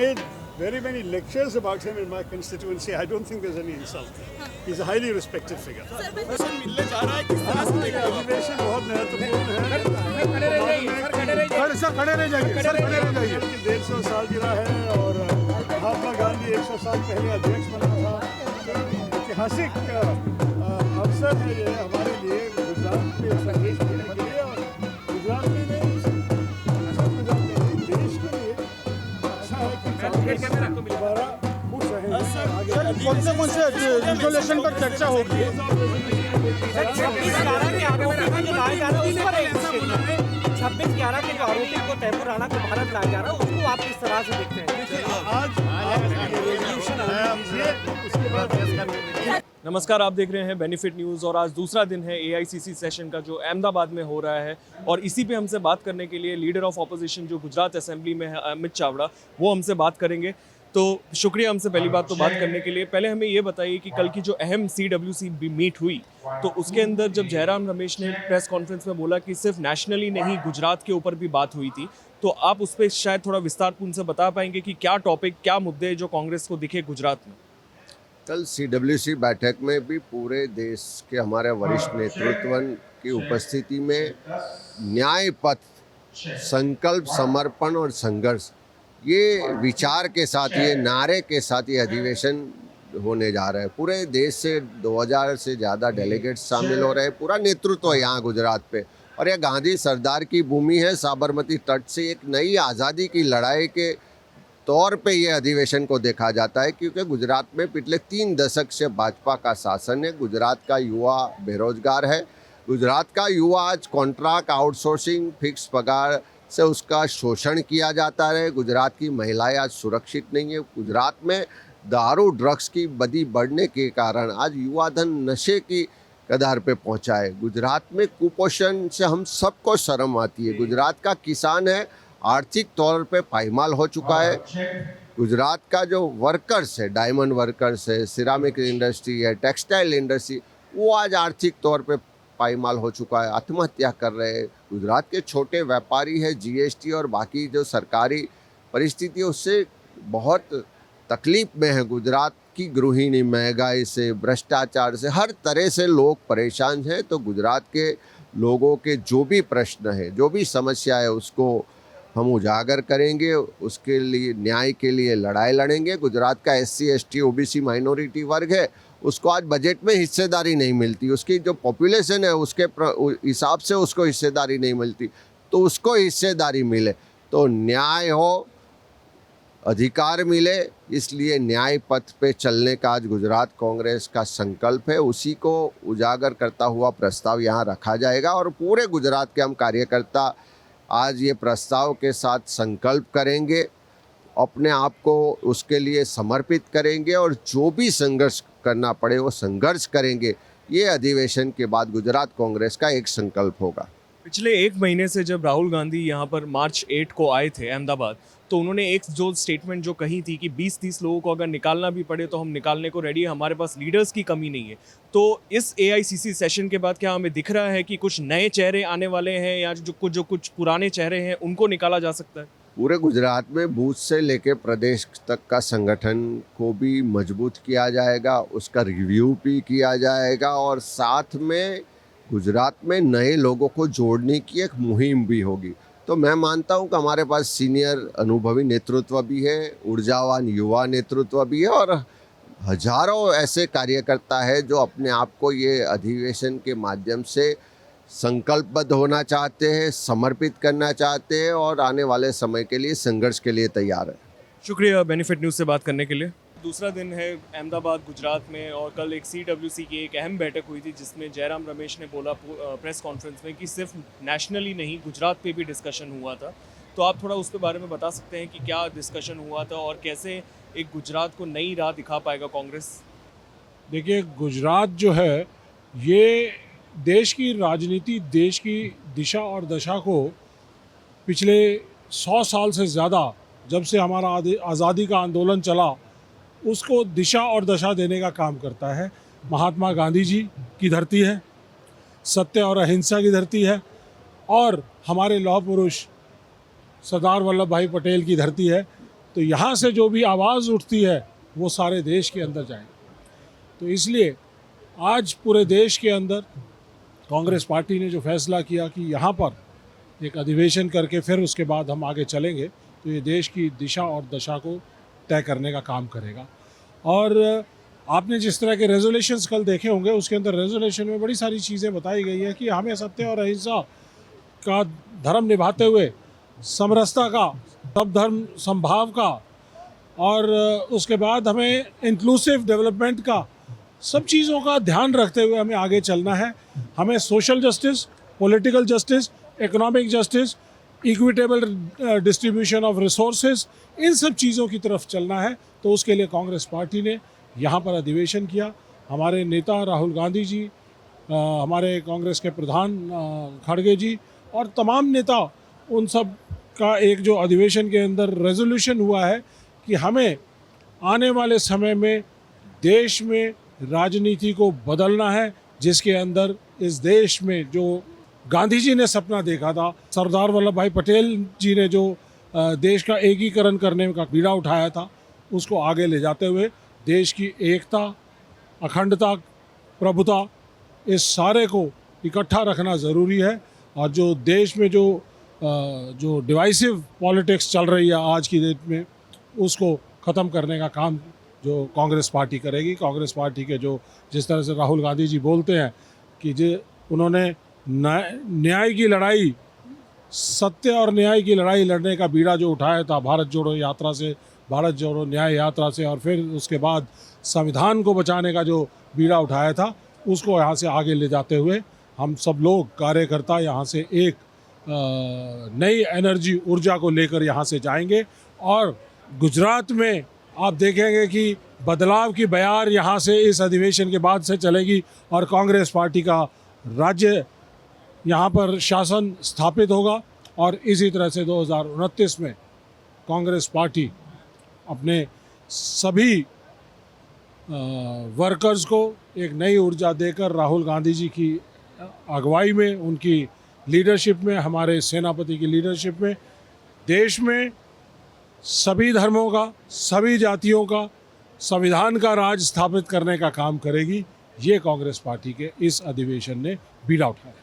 made very many lectures about him in my constituency. I don't think there's any insult. He's a highly respected figure. अधिवेशन बहुत महत्वपूर्ण है। Sir खड़े रह जाइए। 150 साल गिरा है और महात्मा गांधी 100 साल पहले अध्यक्ष बना था। ऐतिहासिक अवसर है ये हमारे लिए गुजरात में संदेश देने के लिए और गुजरात में नहीं देश के लिए अच्छा है कि कांग्रेस दोबारा खुश रहे। कौन से रिजोल्यूशन पर चर्चा होगी? 26/11 के जो आरोपी को तैमूर राणा को भारत लाया जा रहा है उसको आप किस तरह से देखते हैं? आज रेजोल्यूशन आया हमसे उसके बाद नमस्कार, आप देख रहे हैं बेनिफिट न्यूज़ और आज दूसरा दिन है AICC सेशन का जो अहमदाबाद में हो रहा है और इसी पे हमसे बात करने के लिए लीडर ऑफ ऑपोजिशन जो गुजरात असेंबली में है अमित चावड़ा, वो हमसे बात करेंगे। तो शुक्रिया हमसे पहली बात तो बात करने के लिए। पहले हमें ये बताइए कि कल की जो अहम CWC मीट हुई तो उसके अंदर जब जयराम रमेश ने प्रेस कॉन्फ्रेंस में बोला कि सिर्फ नेशनली नहीं गुजरात के ऊपर भी बात हुई थी, तो आप उस पर शायद थोड़ा विस्तारपूर्ण से बता पाएंगे कि क्या टॉपिक, क्या मुद्दे जो कांग्रेस को दिखे गुजरात में? कल CWC बैठक में भी पूरे देश के हमारे वरिष्ठ नेतृत्व की उपस्थिति में न्याय पथ, संकल्प, समर्पण और संघर्ष, ये विचार के साथ, ये नारे के साथ ये अधिवेशन होने जा रहा है। पूरे देश से 2000 से ज़्यादा डेलीगेट्स शामिल हो रहे हैं। पूरा नेतृत्व है यहाँ गुजरात पे और यह गांधी सरदार की भूमि है। साबरमती तट से एक नई आज़ादी की लड़ाई के तौर पे ये अधिवेशन को देखा जाता है, क्योंकि गुजरात में पिछले 3 दशक से भाजपा का शासन है। गुजरात का युवा बेरोजगार है। गुजरात का युवा आज कॉन्ट्रैक्ट, आउटसोर्सिंग, फिक्स पगार से उसका शोषण किया जाता है। गुजरात की महिलाएं आज सुरक्षित नहीं है। गुजरात में दारू, ड्रग्स की बदी बढ़ने के कारण आज युवा धन नशे की कगार पे पहुंचा है। गुजरात में कुपोषण से हम सबको शर्म आती है। गुजरात का किसान है, आर्थिक तौर पे पायमाल हो चुका है। गुजरात का जो वर्कर्स है, डायमंड वर्कर्स है, सिरामिक इंडस्ट्री है, टेक्सटाइल इंडस्ट्री, वो आज आर्थिक तौर पे पायमाल हो चुका है, आत्महत्या कर रहे हैं। गुजरात के छोटे व्यापारी है, GST और बाकी जो सरकारी परिस्थिति उससे बहुत तकलीफ में है। गुजरात की गृहिणी महंगाई से, भ्रष्टाचार से, हर तरह से लोग परेशान हैं। तो गुजरात के लोगों के जो भी प्रश्न है, जो भी समस्या है, उसको हम उजागर करेंगे, उसके लिए न्याय के लिए लड़ाई लड़ेंगे। गुजरात का SC, ST, OBC माइनॉरिटी वर्ग है, उसको आज बजट में हिस्सेदारी नहीं मिलती। उसकी जो पॉपुलेशन है उसके हिसाब से उसको हिस्सेदारी नहीं मिलती, तो उसको हिस्सेदारी मिले, तो न्याय हो, अधिकार मिले। इसलिए न्याय पथ पे चलने का आज गुजरात कांग्रेस का संकल्प है। उसी को उजागर करता हुआ प्रस्ताव यहाँ रखा जाएगा और पूरे गुजरात के हम कार्यकर्ता आज ये प्रस्ताव के साथ संकल्प करेंगे, अपने आप को उसके लिए समर्पित करेंगे और जो भी संघर्ष करना पड़े वो संघर्ष करेंगे। ये अधिवेशन के बाद गुजरात कांग्रेस का एक संकल्प होगा। पिछले 1 महीने से जब राहुल गांधी यहाँ पर March 8 को आए थे अहमदाबाद, तो उन्होंने एक जो स्टेटमेंट जो कही थी कि 20-30 लोगों को अगर निकालना भी पड़े तो हम निकालने को रेडी है, हमारे पास लीडर्स की कमी नहीं है। तो इस AICC सेशन के बाद क्या हमें दिख रहा है कि कुछ नए चेहरे आने वाले हैं या जो कुछ पुराने चेहरे हैं उनको निकाला जा सकता है? पूरे गुजरात में बूथ से लेकर प्रदेश तक का संगठन को भी मजबूत किया जाएगा, उसका रिव्यू भी किया जाएगा और साथ में गुजरात में नए लोगों को जोड़ने की एक मुहिम भी होगी। तो मैं मानता हूं कि हमारे पास सीनियर अनुभवी नेतृत्व भी है, ऊर्जावान युवा नेतृत्व भी है और हजारों ऐसे कार्यकर्ता है जो अपने आप को ये अधिवेशन के माध्यम से संकल्पबद्ध होना चाहते हैं, समर्पित करना चाहते हैं और आने वाले समय के लिए संघर्ष के लिए तैयार है। शुक्रिया बेनिफिट न्यूज़ से बात करने के लिए। दूसरा दिन है अहमदाबाद गुजरात में और कल एक CWC की एक अहम बैठक हुई थी जिसमें जयराम रमेश ने बोला प्रेस कॉन्फ्रेंस में कि सिर्फ नेशनली नहीं गुजरात पे भी डिस्कशन हुआ था। तो आप थोड़ा उसके बारे में बता सकते हैं कि क्या डिस्कशन हुआ था और कैसे एक गुजरात को नई राह दिखा पाएगा कांग्रेस? देखिए, गुजरात जो है ये देश की राजनीति, देश की दिशा और दशा को पिछले 100 साल से ज़्यादा, जब से हमारा आज़ादी का आंदोलन चला, उसको दिशा और दशा देने का काम करता है। महात्मा गांधी जी की धरती है, सत्य और अहिंसा की धरती है और हमारे लौह पुरुष सरदार वल्लभ भाई पटेल की धरती है। तो यहाँ से जो भी आवाज़ उठती है वो सारे देश के अंदर जाएगी। तो इसलिए आज पूरे देश के अंदर कांग्रेस पार्टी ने जो फैसला किया कि यहाँ पर एक अधिवेशन करके फिर उसके बाद हम आगे चलेंगे, तो ये देश की दिशा और दशा को तय करने का काम करेगा। और आपने जिस तरह के रेजोल्यूशंस कल देखे होंगे, उसके अंदर रेजोल्यूशन में बड़ी सारी चीज़ें बताई गई हैं कि हमें सत्य और अहिंसा का धर्म निभाते हुए समरसता का, सब धर्म समभाव का, और उसके बाद हमें इंक्लूसिव डेवलपमेंट का, सब चीज़ों का ध्यान रखते हुए हमें आगे चलना है। हमें social justice, political justice, economic justice, equitable distribution of resources, इन सब चीज़ों की तरफ चलना है। तो उसके लिए कांग्रेस पार्टी ने यहाँ पर अधिवेशन किया। हमारे नेता राहुल गांधी जी, हमारे कांग्रेस के प्रधान खड़गे जी और तमाम नेता, उन सब का एक जो अधिवेशन के अंदर रेजोल्यूशन हुआ है कि हमें आने वाले समय में देश में राजनीति को बदलना है, जिसके अंदर इस देश में जो गांधी जी ने सपना देखा था, सरदार वल्लभ भाई पटेल जी ने जो देश का एकीकरण करने का बीड़ा उठाया था, उसको आगे ले जाते हुए देश की एकता, अखंडता, प्रभुता, इस सारे को इकट्ठा रखना ज़रूरी है। और जो देश में जो डिवाइसिव पॉलिटिक्स चल रही है आज की डेट में, उसको ख़त्म करने का काम जो कांग्रेस पार्टी करेगी। कांग्रेस पार्टी के जो जिस तरह से राहुल गांधी जी बोलते हैं कि उन्होंने न्याय की लड़ाई, सत्य और न्याय की लड़ाई लड़ने का बीड़ा जो उठाया था भारत जोड़ो यात्रा से, भारत जोड़ो न्याय यात्रा से, और फिर उसके बाद संविधान को बचाने का जो बीड़ा उठाया था, उसको यहाँ से आगे ले जाते हुए हम सब लोग कार्यकर्ता यहाँ से एक नई एनर्जी, ऊर्जा को लेकर यहाँ से जाएंगे। और गुजरात में आप देखेंगे कि बदलाव की बयार यहाँ से इस अधिवेशन के बाद से चलेगी और कांग्रेस पार्टी का राज्य यहाँ पर शासन स्थापित होगा। और इसी तरह से 2029 में कांग्रेस पार्टी अपने सभी वर्कर्स को एक नई ऊर्जा देकर राहुल गांधी जी की अगुवाई में, उनकी लीडरशिप में, हमारे सेनापति की लीडरशिप में देश में सभी धर्मों का, सभी जातियों का संविधान का राज स्थापित करने का काम करेगी। ये कांग्रेस पार्टी के इस अधिवेशन ने बीड़ा उठाया।